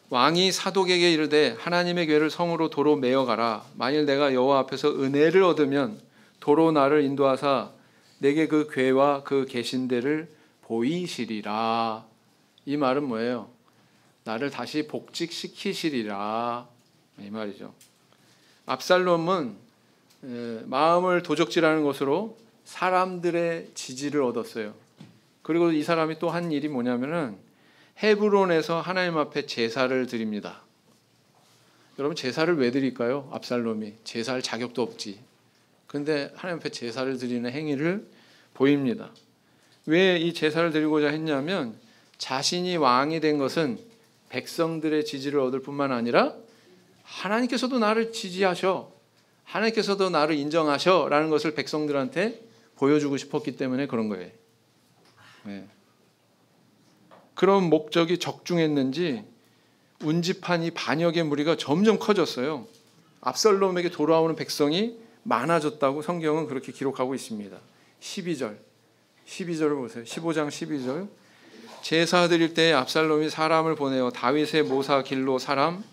S1: 왕이 사독에게 이르되 하나님의 궤를 성으로 도로 메어 가라. 만일 내가 여호와 앞에서 은혜를 얻으면 도로 나를 인도하사 내게 그 궤와 그 계신 데를 보이시리라. 이 말은 뭐예요? 나를 다시 복직시키시리라, 이 말이죠. 압살롬은 마음을 도적질하는 것으로 사람들의 지지를 얻었어요. 그리고 이 사람이 또 한 일이 뭐냐면은 헤브론에서 하나님 앞에 제사를 드립니다. 여러분, 제사를 왜 드릴까요? 압살롬이 제사할 자격도 없지. 그런데 하나님 앞에 제사를 드리는 행위를 보입니다. 왜 이 제사를 드리고자 했냐면 자신이 왕이 된 것은 백성들의 지지를 얻을 뿐만 아니라 하나님께서도 나를 지지하셔, 하나님께서도 나를 인정하셔 라는 것을 백성들한테 보여주고 싶었기 때문에 그런 거예요. 네. 그런 목적이 적중했는지 운집한 이 반역의 무리가 점점 커졌어요. 압살롬에게 돌아오는 백성이 많아졌다고 성경은 그렇게 기록하고 있습니다. 12절을 보세요. 15장 12절. 제사 드릴 때에 압살롬이 사람을 보내어 다윗의 모사 길로 사람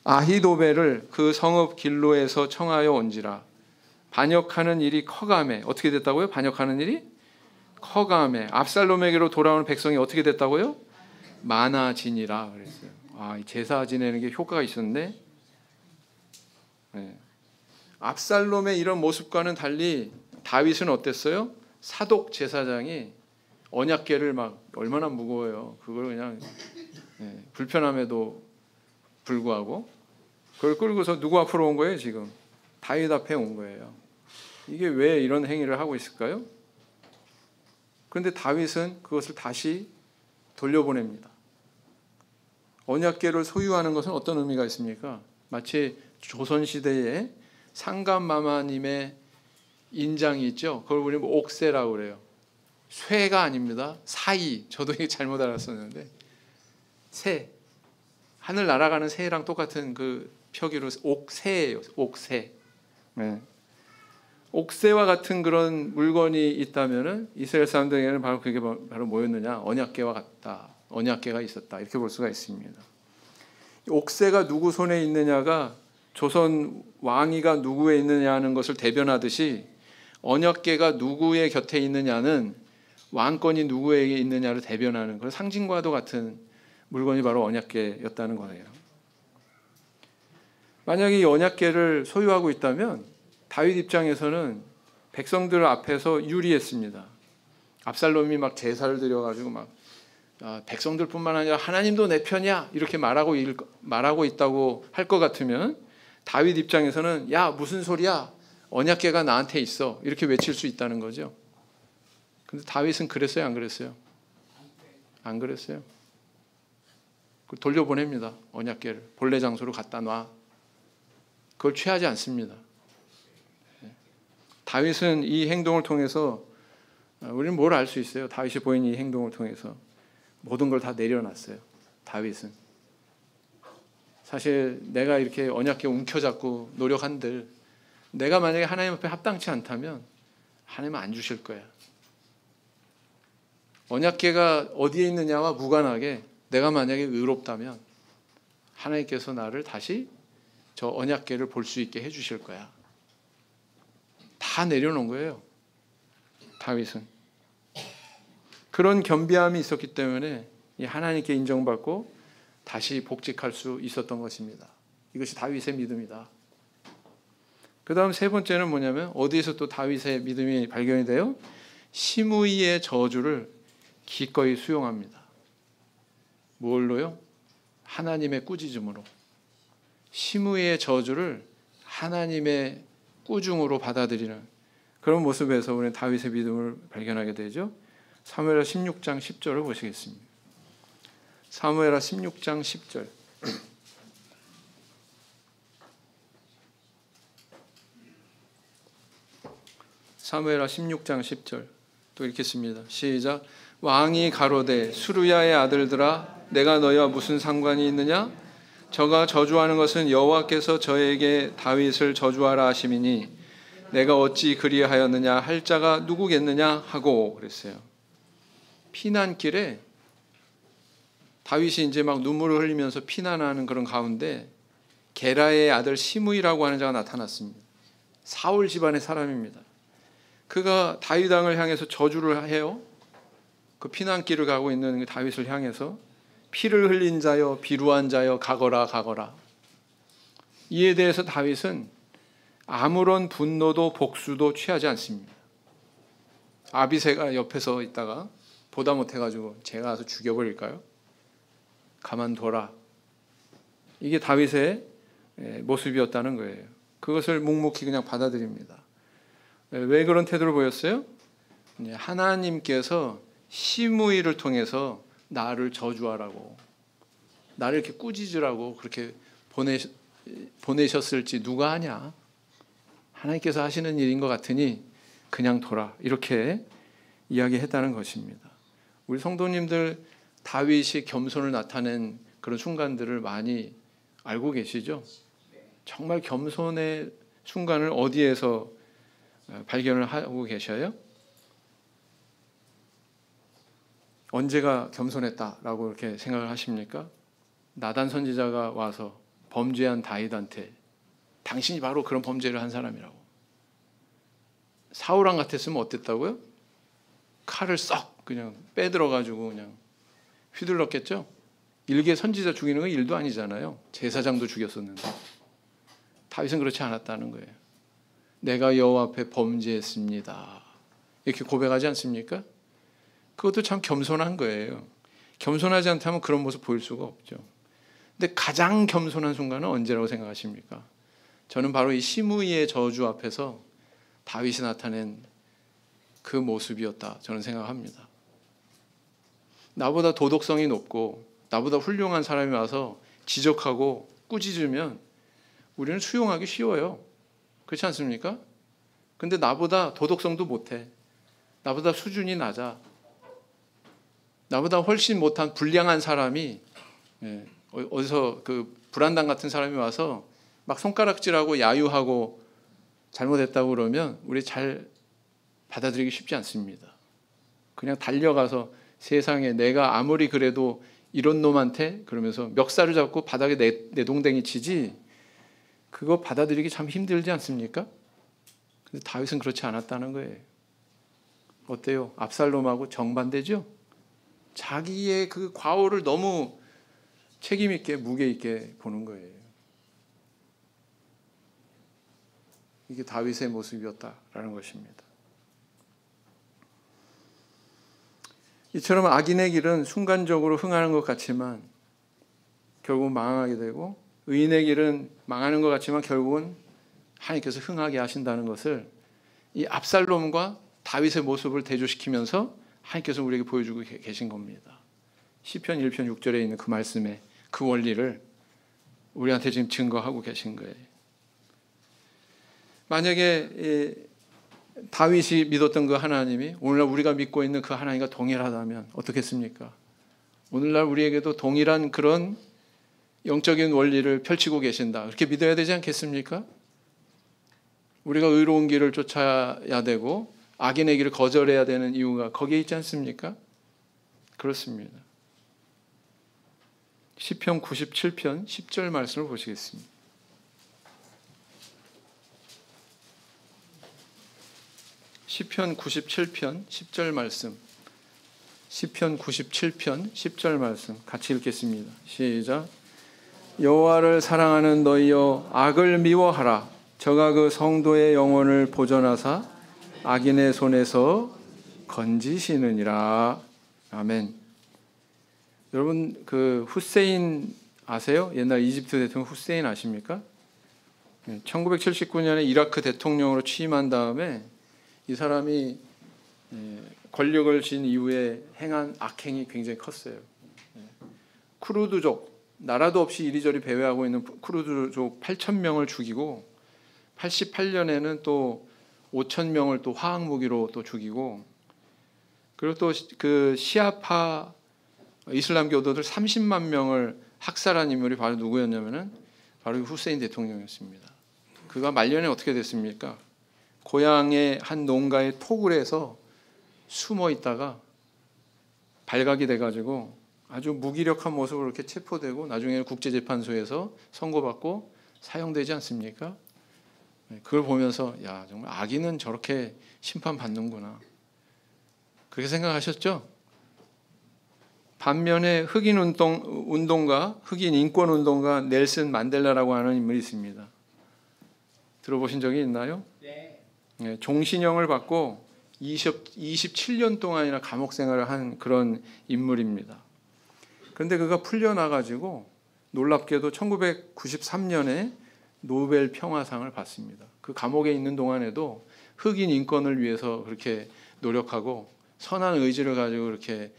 S1: 아히도벨을 그 성읍 길로에서 청하여 온지라. 반역하는 일이 커가매. 어떻게 됐다고요? 반역하는 일이 커가매. 압살롬에게로 돌아오는 백성이 어떻게 됐다고요? 많아지니라 그랬어요. 이 제사 지내는 게 효과가 있었네. 네. 압살롬의 이런 모습과는 달리 다윗은 어땠어요? 사독 제사장이 언약궤를 막 얼마나 무거워요. 그걸 그냥 불편함에도 불구하고 그걸 끌고서 누구 앞으로 온 거예요? 지금 다윗 앞에 온 거예요. 이게 왜 이런 행위를 하고 있을까요? 그런데 다윗은 그것을 다시 돌려보냅니다. 언약궤를 소유하는 것은 어떤 의미가 있습니까? 마치 조선시대에 상감마마님의 인장이 있죠. 그걸 우리는 옥새라고 그래요. 쇠가 아닙니다. 사이. 저도 이게 잘못 알았었는데 새. 하늘 날아가는 새랑 똑같은 그 표기로 옥새예요. 옥새. 네. 옥새와 같은 그런 물건이 있다면은 이스라엘 사람들에게는 바로 그게 바로 뭐였느냐? 언약궤와 같다. 언약궤가 있었다. 이렇게 볼 수가 있습니다. 옥새가 누구 손에 있느냐가 조선 왕위가 누구에 있느냐는 것을 대변하듯이 언약궤가 누구의 곁에 있느냐는 왕권이 누구에게 있느냐를 대변하는 그런 상징과도 같은 물건이 바로 언약궤였다는 거예요. 만약에 이 언약궤를 소유하고 있다면 다윗 입장에서는 백성들 앞에서 유리했습니다. 압살롬이 막 제사를 드려가지고 막 백성들뿐만 아니라 하나님도 내 편이야 이렇게 말하고 있다고 할 것 같으면 다윗 입장에서는 야 무슨 소리야, 언약궤가 나한테 있어 이렇게 외칠 수 있다는 거죠. 근데 다윗은 그랬어요, 안 그랬어요? 안 그랬어요. 돌려보냅니다. 언약궤를 본래 장소로 갖다 놔. 그걸 취하지 않습니다. 다윗은 이 행동을 통해서 우리는 뭘 알 수 있어요? 다윗이 보인 이 행동을 통해서 모든 걸 다 내려놨어요. 다윗은 사실 내가 이렇게 언약궤 움켜잡고 노력한들 내가 만약에 하나님 앞에 합당치 않다면 하나님은 안 주실 거야. 언약궤가 어디에 있느냐와 무관하게 내가 만약에 의롭다면 하나님께서 나를 다시 저 언약궤를 볼 수 있게 해주실 거야. 다 내려놓은 거예요. 다윗은 그런 겸비함이 있었기 때문에 하나님께 인정받고 다시 복직할 수 있었던 것입니다. 이것이 다윗의 믿음이다. 그 다음 세 번째는 뭐냐면 어디에서 또 다윗의 믿음이 발견이 돼요? 시므이의 저주를 기꺼이 수용합니다. 뭘로요? 하나님의 꾸짖음으로. 시므이의 저주를 하나님의 꾸중으로 받아들이는 그런 모습에서 우리는 다윗의 믿음을 발견하게 되죠. 사무엘하 16장 10절을 보시겠습니다. 사무엘하 16장 10절. 사무엘하 16장 10절 또 읽겠습니다. 시작. 왕이 가로되 수르야의 아들들아 내가 너희와 무슨 상관이 있느냐? 저가 저주하는 것은 여호와께서 저에게 다윗을 저주하라 하심이니 내가 어찌 그리하였느냐 할 자가 누구겠느냐 하고 그랬어요. 피난길에 다윗이 이제 막 눈물을 흘리면서 피난하는 그런 가운데 게라의 아들 시므이라고 하는 자가 나타났습니다. 사울 집안의 사람입니다. 그가 다윗 왕을 향해서 저주를 해요. 그 피난길을 가고 있는 다윗을 향해서 피를 흘린 자여 비루한 자여 가거라 가거라. 이에 대해서 다윗은 아무런 분노도 복수도 취하지 않습니다. 아비새가 옆에서 있다가 보다 못해가지고 제가 가서 죽여버릴까요? 가만둬라. 이게 다윗의 모습이었다는 거예요. 그것을 묵묵히 그냥 받아들입니다. 왜 그런 태도를 보였어요? 하나님께서 시므이를 통해서 나를 저주하라고, 나를 이렇게 꾸짖으라고 그렇게 보내셨을지 누가 아냐? 하나님께서 하시는 일인 것 같으니 그냥 둬라. 이렇게 이야기했다는 것입니다. 우리 성도님들 다윗이 겸손을 나타낸 그런 순간들을 많이 알고 계시죠? 정말 겸손의 순간을 어디에서 발견을 하고 계셔요? 언제가 겸손했다라고 이렇게 생각을 하십니까? 나단 선지자가 와서 범죄한 다윗한테 당신이 바로 그런 범죄를 한 사람이라고. 사울왕 같았으면 어땠다고요? 칼을 썩 그냥 빼들어가지고 그냥 휘둘렀겠죠? 일개 선지자 죽이는 건 일도 아니잖아요. 제사장도 죽였었는데. 다윗은 그렇지 않았다는 거예요. 내가 여호와 앞에 범죄했습니다. 이렇게 고백하지 않습니까? 그것도 참 겸손한 거예요. 겸손하지 않다면 그런 모습 보일 수가 없죠. 근데 가장 겸손한 순간은 언제라고 생각하십니까? 저는 바로 이 시므이의 저주 앞에서 다윗이 나타낸 그 모습이었다 저는 생각합니다. 나보다 도덕성이 높고 나보다 훌륭한 사람이 와서 지적하고 꾸짖으면 우리는 수용하기 쉬워요. 그렇지 않습니까? 근데 나보다 도덕성도 못해. 나보다 수준이 낮아. 나보다 훨씬 못한 불량한 사람이 어디서 그 불안당 같은 사람이 와서 막 손가락질하고 야유하고 잘못했다고 그러면 우리 잘 받아들이기 쉽지 않습니다. 그냥 달려가서 세상에 내가 아무리 그래도 이런 놈한테 그러면서 멱살을 잡고 바닥에 내동댕이 치지 그거 받아들이기 참 힘들지 않습니까? 근데 다윗은 그렇지 않았다는 거예요. 어때요? 압살롬하고 정반대죠? 자기의 그 과오를 너무 책임 있게 무게 있게 보는 거예요. 이게 다윗의 모습이었다라는 것입니다. 이처럼 악인의 길은 순간적으로 흥하는 것 같지만 결국은 망하게 되고 의인의 길은 망하는 것 같지만 결국은 하나님께서 흥하게 하신다는 것을 이 압살롬과 다윗의 모습을 대조시키면서 하나님께서 우리에게 보여주고 계신 겁니다. 시편 1편 6절에 있는 그 말씀에 그 원리를 우리한테 지금 증거하고 계신 거예요. 만약에 다윗이 믿었던 그 하나님이 오늘날 우리가 믿고 있는 그 하나님과 동일하다면 어떻겠습니까? 오늘날 우리에게도 동일한 그런 영적인 원리를 펼치고 계신다. 그렇게 믿어야 되지 않겠습니까? 우리가 의로운 길을 쫓아야 되고 악인의 길을 거절해야 되는 이유가 거기에 있지 않습니까? 그렇습니다. 시편 97편 10절 말씀을 보시겠습니다. 시편 97편 10절 말씀. 시편 97편 10절 말씀 같이 읽겠습니다. 시작. 여호와를 사랑하는 너희여 악을 미워하라. 저가 그 성도의 영혼을 보존하사 악인의 손에서 건지시느니라. 아멘. 여러분 그 후세인 아세요? 옛날 이집트 대통령 후세인 아십니까? 1979년에 이라크 대통령으로 취임한 다음에 이 사람이 권력을 쥔 이후에 행한 악행이 굉장히 컸어요. 쿠르드족, 나라도 없이 이리저리 배회하고 있는 쿠르드족 8,000명을 죽이고 88년에는 또 5,000명을 또 화학 무기로 또 죽이고, 그리고 또 그 시아파 이슬람 교도들 30만 명을 학살한 인물이 바로 누구였냐면은 바로 후세인 대통령이었습니다. 그가 말년에 어떻게 됐습니까? 고향의 한 농가에 토굴 해서 숨어 있다가 발각이 돼가지고 아주 무기력한 모습으로 이렇게 체포되고 나중에는 국제재판소에서 선고받고 사형되지 않습니까? 그걸 보면서 야, 정말 악인은 저렇게 심판받는구나, 그렇게 생각하셨죠? 반면에 흑인 운동가, 흑인 인권 운동가 넬슨 만델라라고 하는 인물이 있습니다. 들어보신 적이 있나요? 네. 종신형을 받고 27년 동안이나 감옥 생활을 한 그런 인물입니다. 그런데 그가 풀려나가지고 놀랍게도 1993년에 노벨 평화상을 받습니다. 그 감옥에 있는 동안에도 흑인 인권을 위해서 그렇게 노력하고 선한 의지를 가지고 그렇게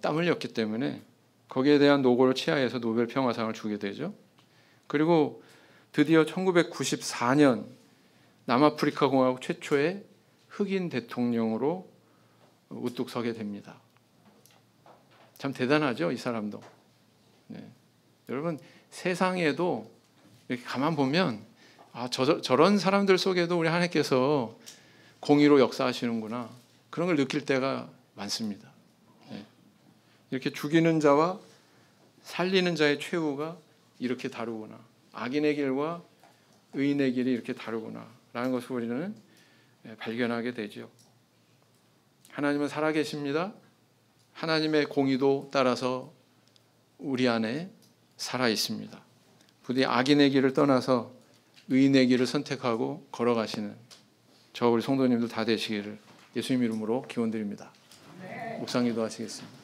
S1: 땀 흘렸기 때문에 거기에 대한 노고를 치하해서 노벨 평화상을 주게 되죠. 그리고 드디어 1994년 남아프리카 공화국 최초의 흑인 대통령으로 우뚝 서게 됩니다. 참 대단하죠, 이 사람도. 네. 여러분 세상에도 이렇게 가만 보면 저런 사람들 속에도 우리 하나님께서 공의로 역사하시는구나, 그런 걸 느낄 때가 많습니다. 네. 이렇게 죽이는 자와 살리는 자의 최후가 이렇게 다르구나, 악인의 길과 의인의 길이 이렇게 다르구나 라는 것을 우리는 발견하게 되죠. 하나님은 살아계십니다. 하나님의 공의도 따라서 우리 안에 살아 있습니다. 부디 악인의 길을 떠나서 의인의 길을 선택하고 걸어가시는 저 우리 성도님들 다 되시기를 예수님 이름으로 기원드립니다. 묵상 기도하시겠습니다.